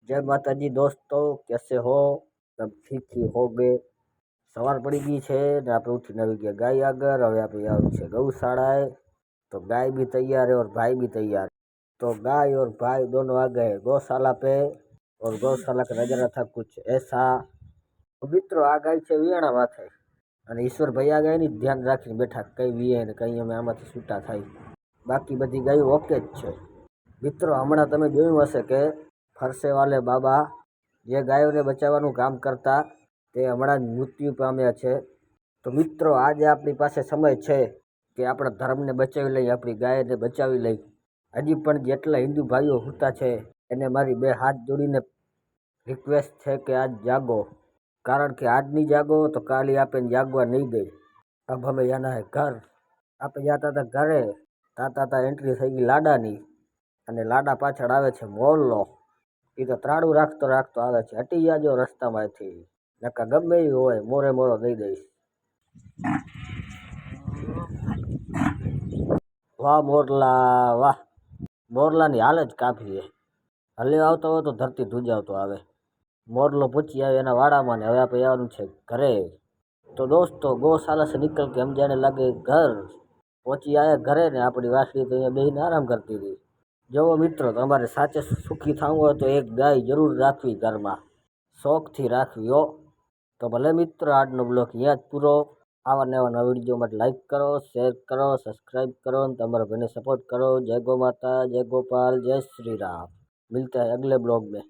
जय माता जी दोस्तों, कैसे हो? सब ठीक ही हो गए। સવાર પડી ગઈ છે ને આપણે ઉઠીને આવી ગયા ગાય આગળ। હવે આપણે જવાનું છે गौशालाए। तो गाय भी तैयार है और भाई भी तैयार है। तो गाय और भाई दोनों आ गए गौशाला पे और गौशाला का नजारा था कुछ ऐसा। तो मित्रों आ गाय છે વિયાણા માથે અને ઈશ્વરભાઈ આ ગાયની ધ્યાન રાખીને બેઠા, કઈ વીએ ને કઈ અમે આમાંથી છૂટા થાય। બાકી બધી ગાયો ઓકે જ છે। મિત્રો હમણાં તમે જોયું હશે કે ફરસે વાલે બાબા જે ગાયોને બચાવવાનું કામ કરતા તે હમણાં જ મૃત્યુ પામ્યા છે। તો મિત્રો આજે આપણી પાસે સમય છે કે આપણા ધર્મને બચાવી લઈએ, આપણી ગાયને બચાવી લઈ। હજી પણ જેટલા હિન્દુ ભાઈઓ સૂતા છે એને મારી બે હાથ જોડીને રિક્વેસ્ટ છે કે આજ જાગો, કારણ કે આજ નહીં જાગો તો કાલે આપણે જાગવા નહીં દે। અબ હમે જાના હે ઘર। આપણે જતા હતા ઘરે, તાતા એન્ટ્રી થઈ ગઈ લાડાની અને લાડા પાછળ આવે છે મોરલો। એ તો ત્રાડું રાખતો રાખતો આવે છે, હટી જાજો રસ્તામાંથી, નકા ગમે એ હોય મોરે મોરો દઈ દઈશ। વાહ મોરલા વાહ, મોરલાની હાલ જ કાફી છે। હલે આવતો હોય તો ધરતી ધ્રુજાવતો આવે। મોરલો પૂછી આવે એના વાડામાં ને હવે આપણે જવાનું છે ઘરે। તો દોસ્તો ગૌશાला से निकल के हम जाने लगे घर। પહોંચી આવ્યા ઘરે ને આપણી વાસળી તો અહીંયા બેસીને આરામ કરતી હતી। જો મિત્રો તમારે સાચે સુખી થવું હોય તો એક ગાય જરૂર રાખવી ઘરમાં, શોખથી રાખવી હો। તો ભલે મિત્રો આજનો બ્લોગ અહીંયા જ પૂરો। આવા નવા વિડીયો માટે લાઈક કરો, શેર કરો, સબસ્क्राइब करो और તમારા ભાઈને સપોર્ટ કરો। जय गौ माता, जय गोपाल, जय श्री राम। मिलते हैं अगले ब्लॉग में।